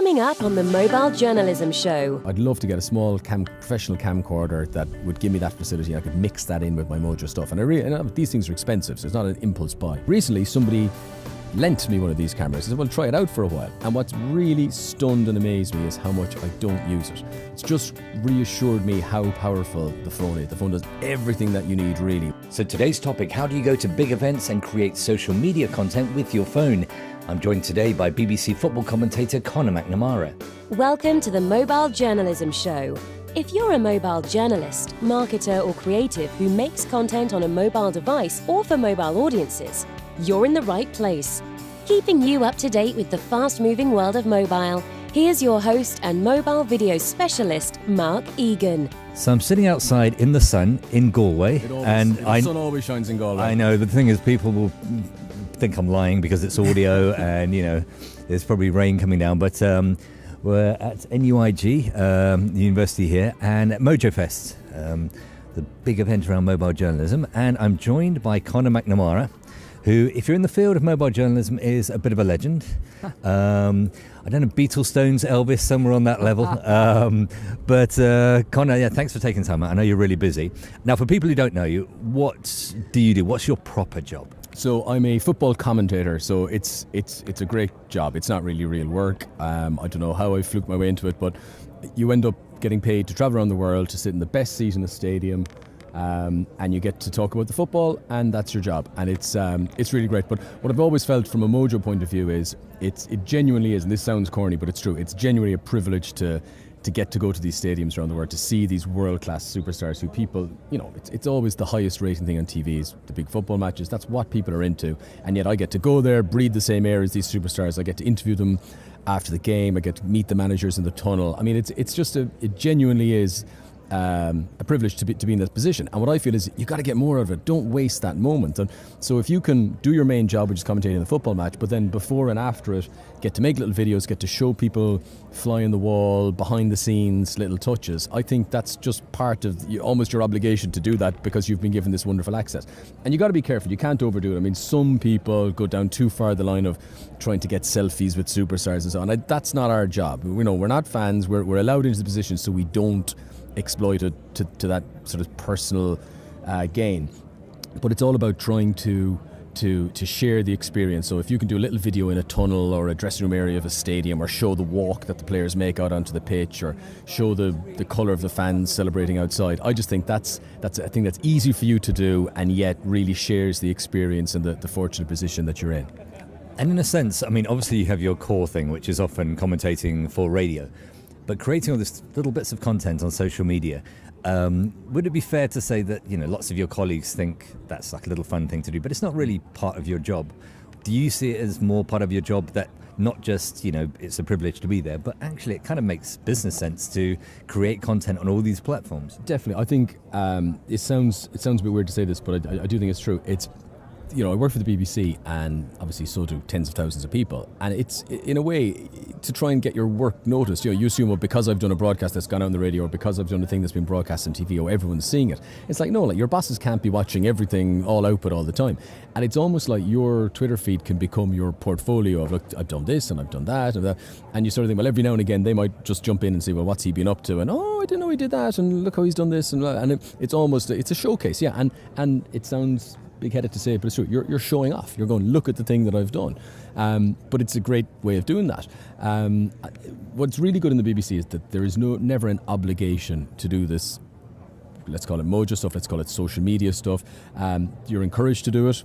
Coming up on the Mobile Journalism Show. I'd love to get a small professional camcorder that would give me that facility. I could mix that in with my Mojo stuff. And these things are expensive, so it's not an impulse buy. Recently, somebody lent me one of these cameras. I said, well, try it out for a while. And what's really stunned and amazed me is how much I don't use it. It's just reassured me how powerful the phone is. The phone does everything that you need, really. So today's topic, how do you go to big events and create social media content with your phone? I'm joined today by BBC football commentator Conor McNamara. Welcome to the Mobile Journalism Show. If you're a mobile journalist, marketer or creative who makes content on a mobile device or for mobile audiences, you're in the right place. Keeping you up to date with the fast-moving world of mobile, here's your host and mobile video specialist, Mark Egan. So I'm sitting outside in the sun in Galway. The sun always shines in Galway. I know, the thing is people will think I'm lying because it's audio and, there's probably rain coming down. But we're at NUIG, the university here, and at Mojo Fest, the big event around mobile journalism. And I'm joined by Conor McNamara, who, if you're in the field of mobile journalism, is a bit of a legend. I don't know, Beatles, Stones, Elvis, somewhere on that level. But Conor, thanks for taking time out. I know you're really busy. Now, for people who don't know you, what do you do? What's your proper job? So I'm a football commentator, so it's a great job. It's not really real work. I don't know how I fluked my way into it, but you end up getting paid to travel around the world, to sit in the best seat in the stadium, and you get to talk about the football, and that's your job. And it's really great. But what I've always felt from a Mojo point of view is it genuinely is, and this sounds corny, but it's true, it's genuinely a privilege to get to go to these stadiums around the world, to see these world-class superstars who people, it's always the highest rating thing on TV is the big football matches. That's what people are into. And yet I get to go there, breathe the same air as these superstars. I get to interview them after the game. I get to meet the managers in the tunnel. I mean, it genuinely is a privilege to be in that position. And what I feel is you've got to get more out of it. Don't waste that moment. And so if you can do your main job, which is commentating the football match, but then before and after it, get to make little videos, get to show people fly on the wall, behind the scenes, little touches, I think that's just part of almost your obligation to do that because you've been given this wonderful access. And you got to be careful. You can't overdo it. I mean, some people go down too far the line of trying to get selfies with superstars and so on. That's not our job. We're not fans. We're allowed into the position so we don't exploit it to that sort of personal gain. But it's all about trying to share the experience. So if you can do a little video in a tunnel or a dressing room area of a stadium, or show the walk that the players make out onto the pitch, or show the colour of the fans celebrating outside, I just think that's a thing that's easy for you to do and yet really shares the experience and the fortunate position that you're in. And in a sense, I mean, obviously you have your core thing, which is often commentating for radio. But creating all these little bits of content on social media, would it be fair to say that, lots of your colleagues think that's like a little fun thing to do, but it's not really part of your job? Do you see it as more part of your job that not just, it's a privilege to be there, but actually it kind of makes business sense to create content on all these platforms? Definitely. I think it sounds a bit weird to say this, but I do think it's true. It's I work for the BBC, and obviously so do tens of thousands of people. And it's, in a way, to try and get your work noticed. You assume, well, because I've done a broadcast that's gone out on the radio, or because I've done a thing that's been broadcast on TV, or everyone's seeing it. It's like, no, your bosses can't be watching everything all output all the time. And it's almost like your Twitter feed can become your portfolio of, look, I've done this and I've done that and that. And you sort of think, well, every now and again they might just jump in and say, well, what's he been up to? And, oh, I didn't know he did that, and look how he's done this. And it's almost, it's a showcase, yeah. And it sounds big-headed to say it, but it's true. You're showing off. You're going, look at the thing that I've done. But it's a great way of doing that. What's really good in the BBC is that there is never an obligation to do this, let's call it Mojo stuff, let's call it social media stuff. You're encouraged to do it.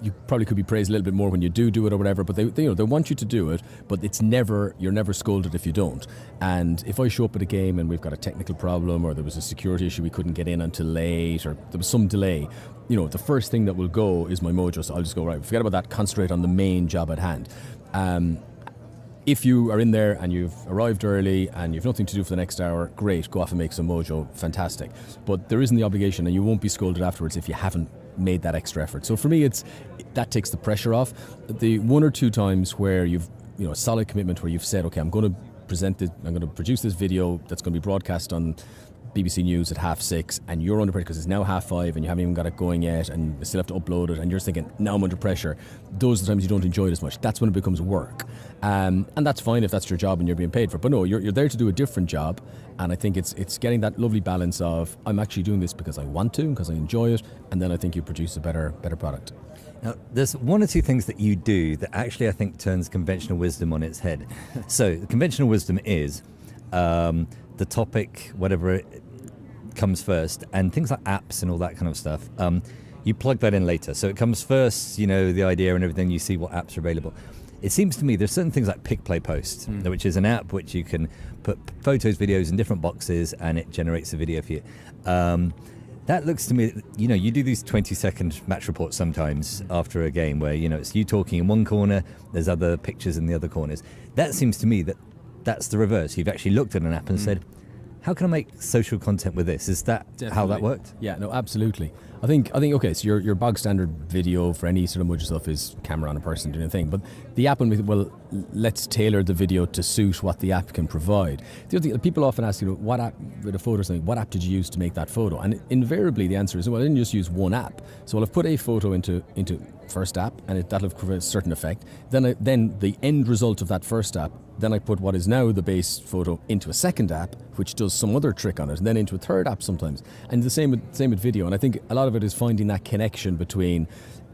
You probably could be praised a little bit more when you do it or whatever, but they want you to do it, but you're never scolded if you don't. And if I show up at a game and we've got a technical problem, or there was a security issue, we couldn't get in until late, or there was some delay, the first thing that will go is my Mojo. So I'll just go, right, forget about that, concentrate on the main job at hand. If you are in there and you've arrived early and you've nothing to do for the next hour, great, go off and make some Mojo, fantastic. But there isn't the obligation, and you won't be scolded afterwards if you haven't made that extra effort. So for me, that takes the pressure off. The one or two times where you've a solid commitment, where you've said, okay, I'm going to produce this video that's going to be broadcast on BBC News at 6:30 and you're under pressure because it's now 5:30 and you haven't even got it going yet and you still have to upload it and you're thinking, now I'm under pressure, those are the times you don't enjoy it as much. That's when it becomes work. And that's fine if that's your job and you're being paid for it. But no, you're there to do a different job, and I think it's getting that lovely balance of, I'm actually doing this because I want to, because I enjoy it, and then I think you produce a better product. Now, there's one or two things that you do that actually I think turns conventional wisdom on its head. So conventional wisdom is the topic, whatever it comes first, and things like apps and all that kind of stuff. You plug that in later. So it comes first, the idea and everything, you see what apps are available. It seems to me there's certain things like Pick, Play, Post, which is an app which you can put photos, videos in different boxes and it generates a video for you. That looks to me, you do these 20-second match reports sometimes after a game where, it's you talking in one corner, there's other pictures in the other corners. That seems to me that's the reverse. You've actually looked at an app and said, how can I make social content with this? Is that how that worked? Yeah, no, absolutely. I think okay, so your bog standard video for any sort of Mojo stuff is camera on a person doing a thing. But the app, let's tailor the video to suit what the app can provide. The other thing, people often ask, what app, with a photo or something, what app did you use to make that photo? And invariably the answer is, I didn't just use one app. So I've put a photo into first app and that'll have a certain effect. Then the end result of that first app, then I put what is now the base photo into a second app, which does some other trick on it, and then into a third app sometimes. And the same with video. And I think a lot of it is finding that connection between,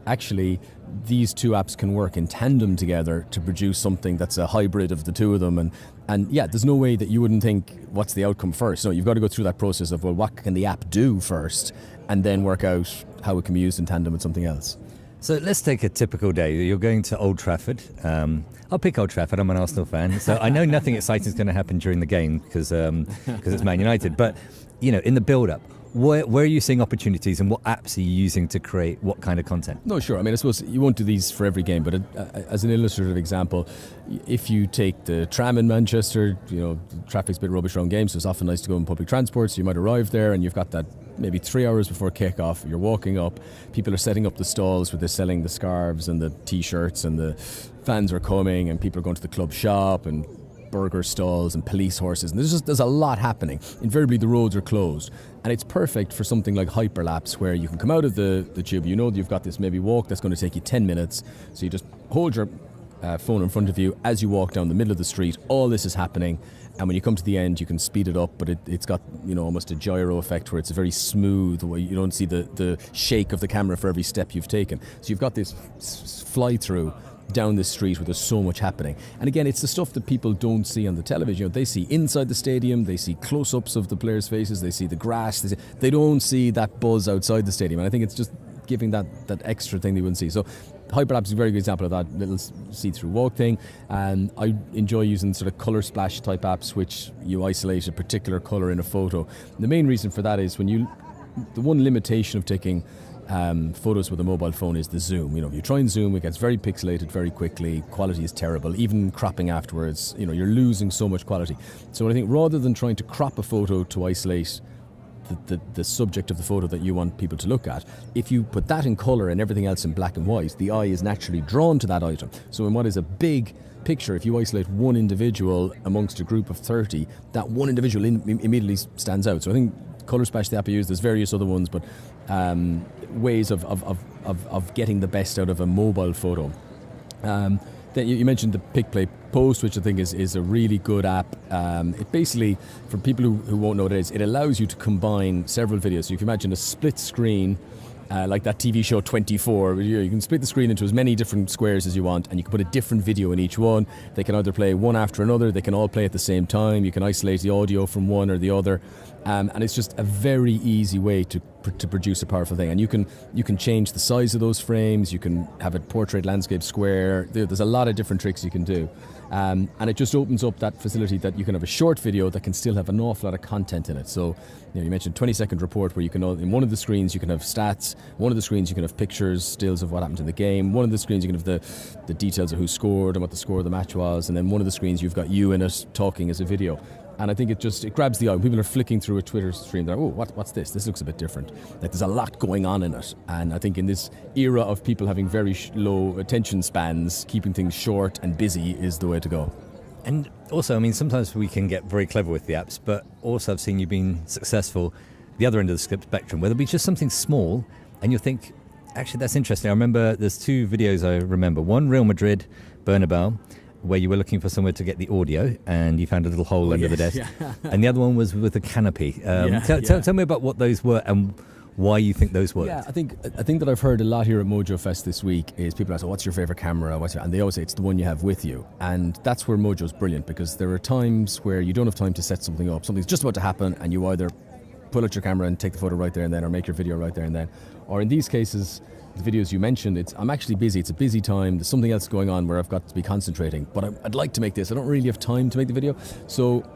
actually, these two apps can work in tandem together to produce something that's a hybrid of the two of them. And yeah, there's no way that you wouldn't think, what's the outcome first? No, you've got to go through that process of, what can the app do first, and then work out how it can be used in tandem with something else. So let's take a typical day. You're going to Old Trafford. I'll pick Old Trafford. I'm an Arsenal fan. So I know nothing exciting is going to happen during the game because it's Man United. But, in the build-up, where are you seeing opportunities and what apps are you using to create what kind of content? No, sure. I suppose you won't do these for every game, but as an illustrative example, if you take the tram in Manchester, traffic's a bit rubbish around games, so it's often nice to go in public transport. So you might arrive there and you've got that maybe 3 hours before kickoff. You're walking up, people are setting up the stalls where they're selling the scarves and the t-shirts, and the fans are coming, and people are going to the club shop and burger stalls and police horses, and there's a lot happening. Invariably the roads are closed, and it's perfect for something like hyperlapse, where you can come out of the tube, that you've got this maybe walk that's going to take you 10 minutes, so you just hold your phone in front of you as you walk down the middle of the street. All this is happening, and when you come to the end you can speed it up, but it's got almost a gyro effect where it's a very smooth way. You don't see the shake of the camera for every step you've taken, so you've got this fly through down this street where there's so much happening. And again, it's the stuff that people don't see on the television. They see inside the stadium, they see close-ups of the players' faces, they see the grass, they don't see that buzz outside the stadium. And I think it's just giving that extra thing they wouldn't see. So Hyperlapse is a very good example of that little see-through walk thing. And I enjoy using sort of colour splash type apps, which you isolate a particular colour in a photo. The main reason for that is the one limitation of taking photos with a mobile phone is the zoom. If you try and zoom, it gets very pixelated very quickly. Quality is terrible. Even cropping afterwards, you're losing so much quality. So I think rather than trying to crop a photo to isolate the subject of the photo that you want people to look at, if you put that in colour and everything else in black and white, the eye is naturally drawn to that item. So in what is a big picture, if you isolate one individual amongst a group of 30, that one individual immediately stands out. So I think Colour Splash, the app I use, there's various other ones, but ways of getting the best out of a mobile photo. Then you mentioned the Pick, Play, Post, which I think is a really good app. It basically, for people who won't know what it is, it allows you to combine several videos. So you can imagine a split screen, like that TV show 24. You can split the screen into as many different squares as you want, and you can put a different video in each one. They can either play one after another, they can all play at the same time. You can isolate the audio from one or the other. And it's just a very easy way to produce a powerful thing. And you can change the size of those frames. You can have it portrait, landscape, square. There's a lot of different tricks you can do. And it just opens up that facility that you can have a short video that can still have an awful lot of content in it. So you mentioned 20-second report, where you can, in one of the screens you can have stats, one of the screens you can have pictures, stills of what happened in the game, one of the screens you can have the details of who scored and what the score of the match was, and then one of the screens you've got you in it talking as a video. And I think it grabs the eye. When people are flicking through a Twitter stream, they're, what's this? This looks a bit different. Like, there's a lot going on in it. And I think in this era of people having very low attention spans, keeping things short and busy is the way to go. And also, I mean, sometimes we can get very clever with the apps, but also I've seen you being successful the other end of the spectrum, where there'll be just something small and you'll think, actually, that's interesting. I remember there's 2 videos I remember. One, Real Madrid, Bernabeu, where you were looking for somewhere to get the audio and you found a little hole under the desk. Yeah. And the other one was with a canopy. Tell me about what those were and why you think those worked. Yeah, I think that I've heard a lot here at Mojo Fest this week is people ask, what's your favourite camera? And they always say it's the one you have with you. And that's where Mojo's brilliant, because there are times where you don't have time to set something up. Something's just about to happen and you either pull out your camera and take the photo right there and then, or make your video right there and then. Or in these cases, the videos you mentioned, I'm actually busy. It's a busy time. There's something else going on where I've got to be concentrating. But I'd like to make this. I don't really have time to make the video. So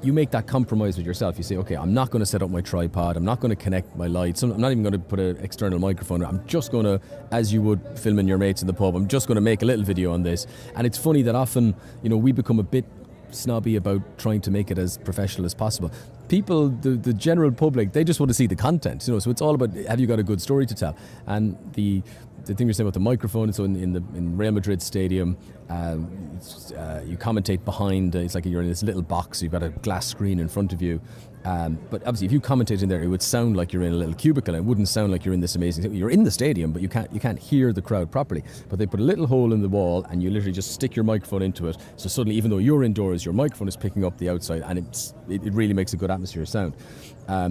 you make that compromise with yourself. You say, okay, I'm not going to set up my tripod. I'm not going to connect my lights. I'm not even going to put an external microphone. I'm just going to, as you would filming your mates in the pub, I'm just going to make a little video on this. And it's funny that often, we become a bit snobby about trying to make it as professional as possible. People, the general public, they just want to see the content, so it's all about, have you got a good story to tell? And the thing you're saying about the microphone, so in Real Madrid stadium, you commentate behind, it's like you're in this little box, you've got a glass screen in front of you. But obviously if you commentate in there, it would sound like you're in a little cubicle. It wouldn't sound like you're in this amazing thing. You're in the stadium, but you can't hear the crowd properly. But they put a little hole in the wall and you literally just stick your microphone into it. So suddenly, even though you're indoors, your microphone is picking up the outside, and it really makes a good atmosphere of sound.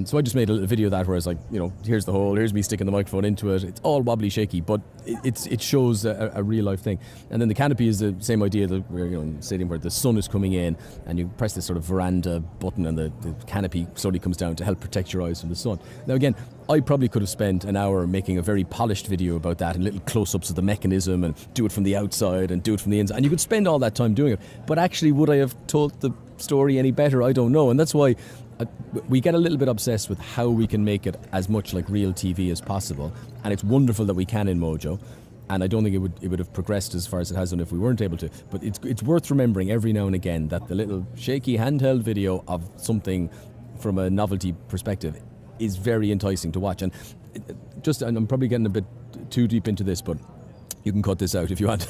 So I just made a little video of that where it's like, here's the hole, here's me sticking the microphone into it. It's all wobbly, shaky, but it shows a real life thing. And then the canopy is the same idea that we're in a stadium where the sun is coming in and you press this sort of veranda button and the canopy slowly comes down to help protect your eyes from the sun. Now again, I probably could have spent an hour making a very polished video about that and little close-ups of the mechanism and do it from the outside and do it from the inside. And you could spend all that time doing it. But actually, would I have told the story any better? I don't know. And that's why we get a little bit obsessed with how we can make it as much like real TV as possible. And it's wonderful that we can in Mojo. And I don't think it would have progressed as far as it has done if we weren't able to. But it's worth remembering every now and again that the little shaky handheld video of something from a novelty perspective is very enticing to watch. And I'm probably getting a bit too deep into this, but you can cut this out if you want,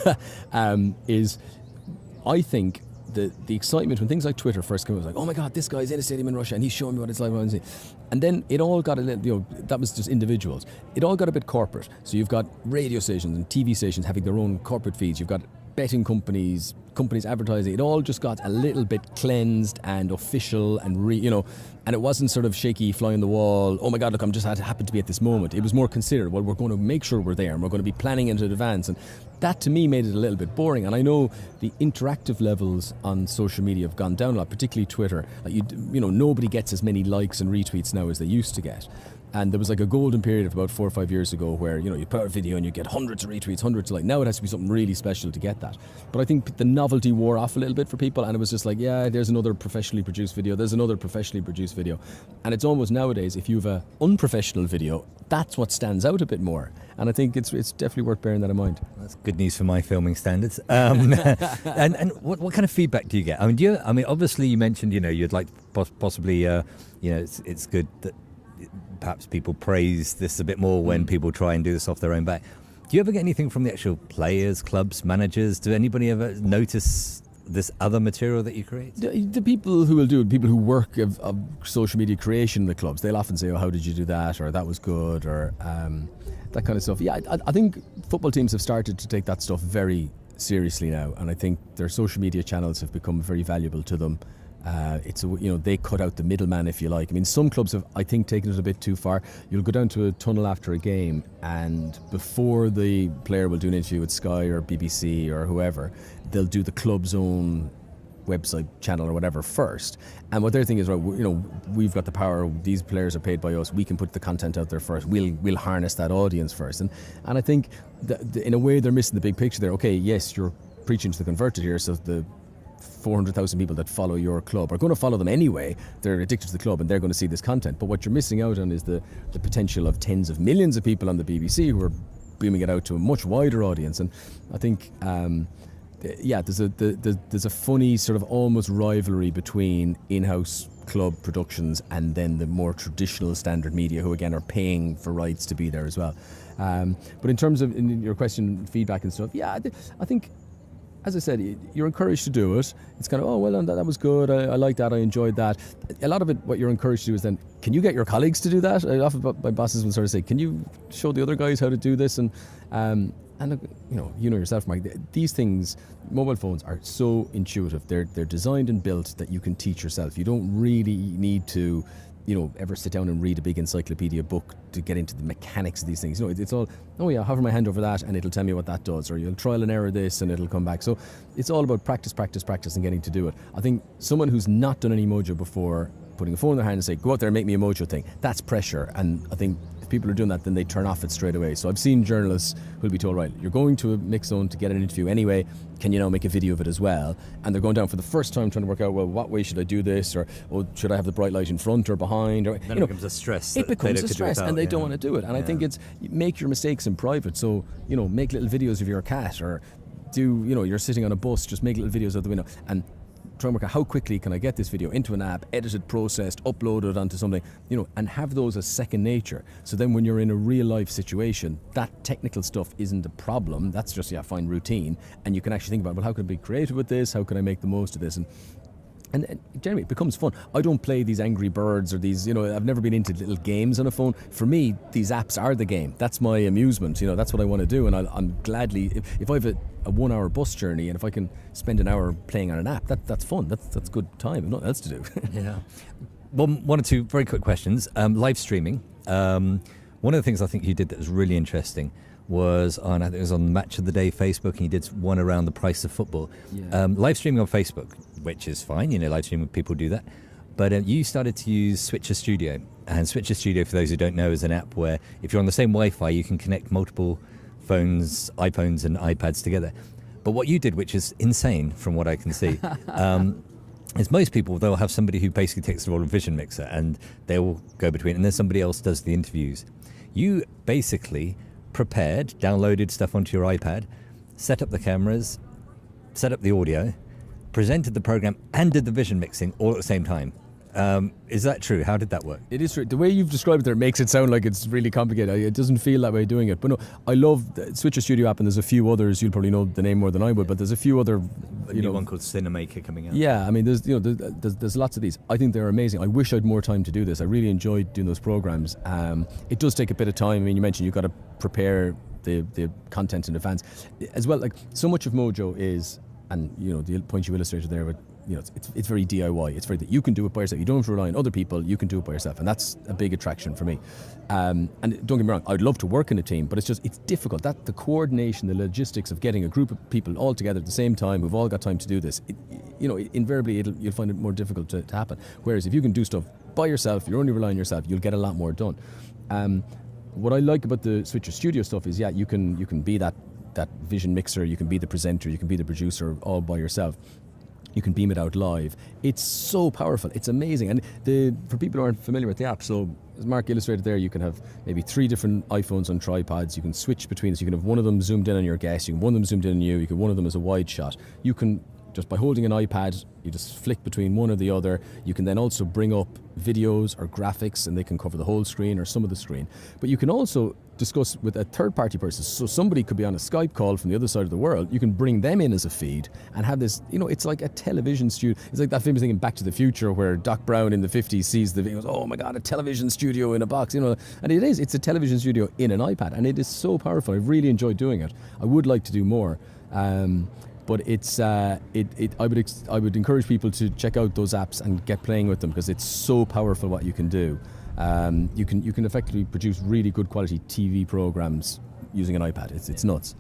I think the excitement when things like Twitter first came out was like, oh my God, this guy's in a stadium in Russia and he's showing me what it's like. And then it all got a little, that was just individuals. It all got a bit corporate. So you've got radio stations and TV stations having their own corporate feeds. You've got betting companies advertising. It all just got a little bit cleansed and official and and it wasn't sort of shaky, fly on the wall, oh my God, look, I'm just happened to be at this moment. It was more considered. Well, we're going to make sure we're there and we're going to be planning in advance. And that to me made it a little bit boring. And I know the interactive levels on social media have gone down a lot, particularly Twitter. Like nobody gets as many likes and retweets now as they used to get. And there was like a golden period of about 4 or 5 years ago where, you put out a video and you get hundreds of retweets, hundreds of likes. Now it has to be something really special to get that. But I think the novelty wore off a little bit for people, and it was just like, yeah, there's another professionally produced video, there's another professionally produced video. And it's almost nowadays, if you have an unprofessional video, that's what stands out a bit more. And I think it's definitely worth bearing that in mind. That's good news for my filming standards. And what kind of feedback do you get? I mean, obviously you mentioned, you'd like possibly, it's good that perhaps people praise this a bit more when people try and do this off their own back. Do you ever get anything from the actual players, clubs, managers? Do anybody ever notice this other material that you create? The people who will do it, people who work of social media creation in the clubs, they'll often say, oh, how did you do that? Or that was good, or that kind of stuff. Yeah, I think football teams have started to take that stuff very seriously now, and I think their social media channels have become very valuable to them. They cut out the middleman, if you like. I mean, some clubs have, I think, taken it a bit too far. You'll go down to a tunnel after a game, and before the player will do an interview with Sky or BBC or whoever, they'll do the club's own website channel or whatever first. And what they're thinking is, right, we've got the power. These players are paid by us. We can put the content out there first. We'll harness that audience first. And I think that in a way they're missing the big picture there. Okay, yes, you're preaching to the converted here, so the 400,000 people that follow your club are going to follow them anyway. They're addicted to the club and they're going to see this content. But what you're missing out on is the potential of tens of millions of people on the BBC who are beaming it out to a much wider audience. And I think, there's a funny sort of almost rivalry between in-house club productions and then the more traditional standard media, who again are paying for rights to be there as well. But in terms of in your question, feedback and stuff, I think as I said, you're encouraged to do it. It's kind of, oh, well, that was good. I like that. I enjoyed that. A lot of it, what you're encouraged to do is then, can you get your colleagues to do that? Often my bosses will sort of say, can you show the other guys how to do this? And you know yourself, Mike, these things, mobile phones are so intuitive. They're designed and built that you can teach yourself. You don't really need to, ever sit down and read a big encyclopedia book to get into the mechanics of these things. It's all, oh yeah, I'll hover my hand over that and it'll tell me what that does, or you'll trial and error this and it'll come back. So it's all about practice and getting to do it. I think someone who's not done any Mojo before, putting a phone in their hand and say, go out there and make me a Mojo thing, that's pressure. And I think if people are doing that, then they turn off it straight away. So I've seen journalists who'll be told, right, you're going to a mix zone to get an interview anyway, can you now make a video of it as well? And they're going down for the first time trying to work out, well, what way should I do this? Or should I have the bright light in front or behind? Or then it becomes a stress. It becomes a stress and they don't want to do it. And I think it's, make your mistakes in private. So, make little videos of your cat, or you're sitting on a bus, just make little videos out the window and try and work out how quickly can I get this video into an app, edited, processed, uploaded onto something, and have those as second nature. So then when you're in a real life situation, that technical stuff isn't a problem. That's just, fine routine. And you can actually think about, well, how can I be creative with this? How can I make the most of this? And generally it becomes fun. I don't play these Angry Birds or these, I've never been into little games on a phone. For me, these apps are the game. That's my amusement. That's what I want to do. And I'm gladly, if I have a 1 hour bus journey and if I can spend an hour playing on an app, that's fun. That's good time. I've nothing else to do. Yeah. One or two very quick questions. Live streaming. One of the things I think you did that was really interesting was I think it was on Match of the Day Facebook, and you did one around the price of football. Yeah. Live streaming on Facebook, which is fine, live streaming, people do that. But you started to use Switcher Studio. And Switcher Studio, for those who don't know, is an app where if you're on the same Wi-Fi, you can connect multiple phones, iPhones and iPads together. But what you did, which is insane from what I can see, is most people, they'll have somebody who basically takes the role of vision mixer and they'll go between, and then somebody else does the interviews. You basically prepared, downloaded stuff onto your iPad, set up the cameras, set up the audio, presented the program and did the vision mixing all at the same time. Is that true? How did that work? It is true. The way you've described it there makes it sound like it's really complicated. It doesn't feel that way doing it. But no, I love the Switcher Studio app, and there's a few others. You'll probably know the name more than I would, but there's a few other. New one called Cinemaker coming out. Yeah, I mean, there's lots of these. I think they're amazing. I wish I had more time to do this. I really enjoyed doing those programs. It does take a bit of time. I mean, you mentioned you've got to prepare the content in advance, as well. Like so much of Mojo is, and the point you illustrated there with. It's very DIY. It's very that you can do it by yourself. You don't have to rely on other people. You can do it by yourself, and that's a big attraction for me. And don't get me wrong, I'd love to work in a team, but it's difficult. That the coordination, the logistics of getting a group of people all together at the same time who've all got time to do this. Invariably you'll find it more difficult to happen. Whereas if you can do stuff by yourself, you're only relying on yourself, you'll get a lot more done. What I like about the Switcher Studio stuff is, you can be that vision mixer, you can be the presenter, you can be the producer all by yourself. You can beam it out live. It's so powerful. It's amazing. And for people who aren't familiar with the app, so as Mark illustrated there, you can have maybe 3 different iPhones on tripods. You can switch between this. You can have one of them zoomed in on your guest. You can have one of them zoomed in on you. You can have one of them as a wide shot. You can, just by holding an iPad, you just flick between one or the other. You can then also bring up videos or graphics, and they can cover the whole screen or some of the screen. But you can also discuss with a third-party person. So somebody could be on a Skype call from the other side of the world. You can bring them in as a feed and have this, it's like a television studio. It's like that famous thing in Back to the Future where Doc Brown in the 50s sees the video, goes, oh my God, a television studio in a box, and it's a television studio in an iPad, and it is so powerful. I really enjoyed doing it. I would like to do more. But it's I would encourage people to check out those apps and get playing with them, because it's so powerful what you can do. You can effectively produce really good quality TV programs using an iPad. It's nuts.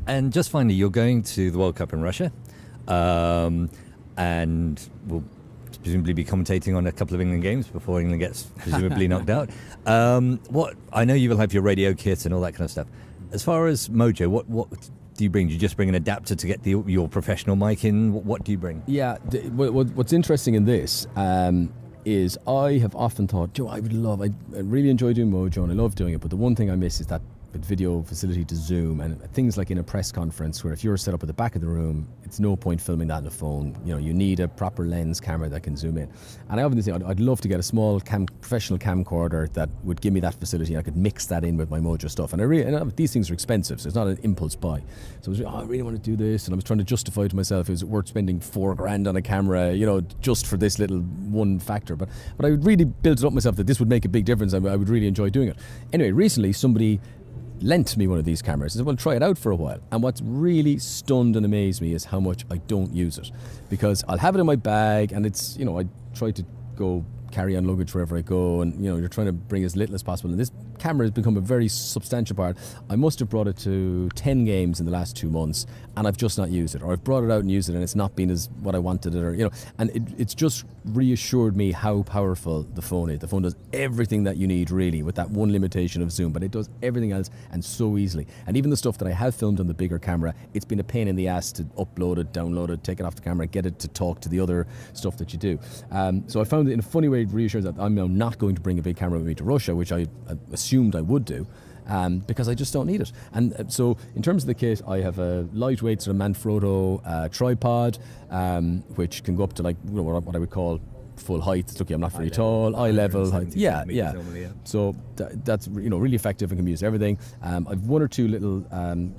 And just finally, you're going to the World Cup in Russia, and we'll presumably be commentating on a couple of England games before England gets presumably knocked out. What I know, you will have your radio kit and all that kind of stuff. As far as Mojo, what do you bring? Do you just bring an adapter to get your professional mic in? What do you bring? Yeah, what's interesting in this is I have often thought, I really enjoy doing Mojo and I love doing it, but the one thing I miss is that video facility to zoom, and things like in a press conference where if you're set up at the back of the room, it's no point filming that on a phone. You need a proper lens camera that can zoom in. And I often think I'd love to get a small professional camcorder that would give me that facility. I could mix that in with my Mojo stuff. And these things are expensive, so it's not an impulse buy. So I was I really want to do this, and I was trying to justify to myself, is it worth spending $4,000 on a camera, just for this little one factor? But I would really build it up myself that this would make a big difference. I would really enjoy doing it. Anyway, recently somebody lent me one of these cameras. I said, well, try it out for a while. And what's really stunned and amazed me is how much I don't use it, because I'll have it in my bag, and it's, I try to go carry on luggage wherever I go, and you're trying to bring as little as possible, and this camera has become a very substantial part. I must have brought it to 10 games in the last 2 months, and I've just not used it, or I've brought it out and used it and it's not been as what I wanted it, or and it's just reassured me how powerful the phone is. The phone does everything that you need, really, with that one limitation of zoom, but it does everything else, and so easily. And even the stuff that I have filmed on the bigger camera, it's been a pain in the ass to upload it, download it, take it off the camera, get it to talk to the other stuff that you do. So I found it in a funny way reassured that I'm now not going to bring a big camera with me to Russia, which I assumed I would do, because I just don't need it. And so in terms of the kit, I have a lightweight sort of Manfrotto tripod, which can go up to what I would call full height. It's okay, I'm not very tall, eye level height. Yeah. So that's really effective and can be used for everything. I've one or two little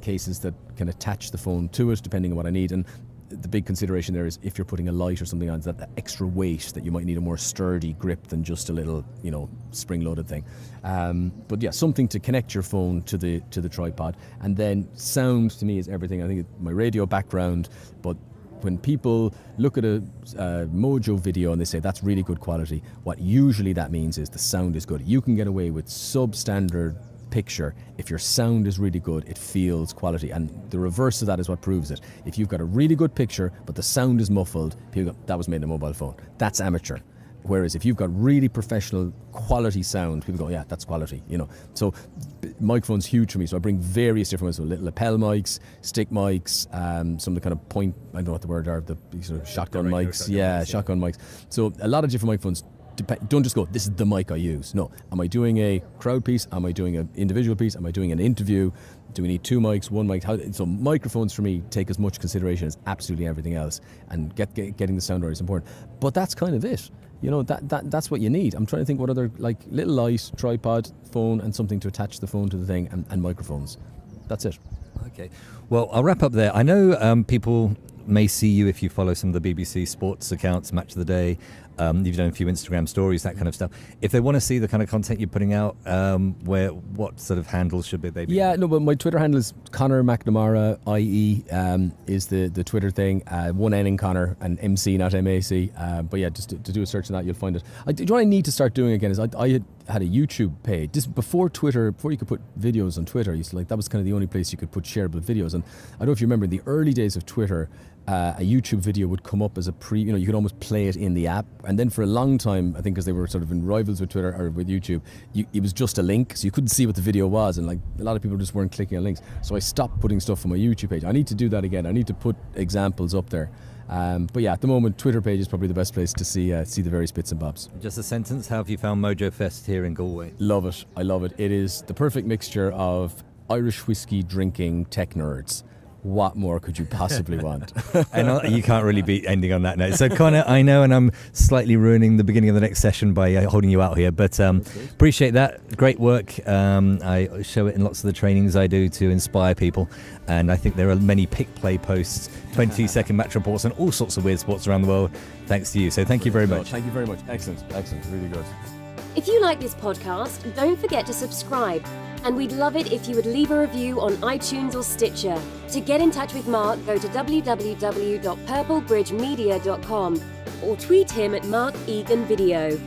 cases that can attach the phone to it depending on what I need. And the big consideration there is if you're putting a light or something on, that extra weight that you might need a more sturdy grip than just a little, spring-loaded thing. But yeah, something to connect your phone to the tripod. And then sound to me is everything. I think my radio background, but when people look at a Mojo video and they say that's really good quality, what usually that means is the sound is good. You can get away with substandard picture if your sound is really good, it feels quality, and the reverse of that is what proves it. If you've got a really good picture but the sound is muffled, people go, that was made in a mobile phone, that's amateur. Whereas if you've got really professional quality sound, people go, yeah, that's quality, So microphone's huge for me, so I bring various different ones, so little lapel mics, stick mics, some of the kind of point, I don't know what the word are, the sort of shotgun mics. Shotgun mics. So a lot of different microphones. Don't just go, this is the mic I use. No. Am I doing a crowd piece? Am I doing an individual piece? Am I doing an interview? Do we need 2 mics, 1 mic? So microphones for me take as much consideration as absolutely everything else, and getting the sound right is important. But that's kind of it. That's what you need. I'm trying to think what other, little light, tripod, phone, and something to attach the phone to the thing, and microphones. That's it. Okay. Well, I'll wrap up there. I know people may see you if you follow some of the BBC sports accounts, Match of the Day. You've done a few Instagram stories, that kind of stuff. If they want to see the kind of content you're putting out, what sort of handles should they be? Yeah, no, but my Twitter handle is Conor McNamara, IE, is the Twitter thing. 1 N in Conor and MC, not MAC. But yeah, just to do a search on that, you'll find it. What I need to start doing again is I had a YouTube page. This before Twitter, before you could put videos on Twitter, that was kind of the only place you could put shareable videos. And I don't know if you remember in the early days of Twitter, a YouTube video would come up as a you could almost play it in the app. And then for a long time, I think because they were sort of in rivals with Twitter or with YouTube, it was just a link, so you couldn't see what the video was, and a lot of people just weren't clicking on links. So I stopped putting stuff on my YouTube page. I need to do that again. I need to put examples up there. But yeah, at the moment, Twitter page is probably the best place to see the various bits and bobs. Just a sentence, how have you found Mojo Fest here in Galway? Love it. I love it. It is the perfect mixture of Irish whiskey drinking tech nerds. What more could you possibly want? And you can't really be ending on that note. So, Conor, I know, and I'm slightly ruining the beginning of the next session by holding you out here, but appreciate that. Great work. I show it in lots of the trainings I do to inspire people, and I think there are many pick-play posts, 20-second match reports, and all sorts of weird sports around the world, thanks to you. So thank you very much. Thank you very much. Excellent. Really good. If you like this podcast, don't forget to subscribe. And we'd love it if you would leave a review on iTunes or Stitcher. To get in touch with Mark, go to www.purplebridgemedia.com or tweet him at Mark Egan Video.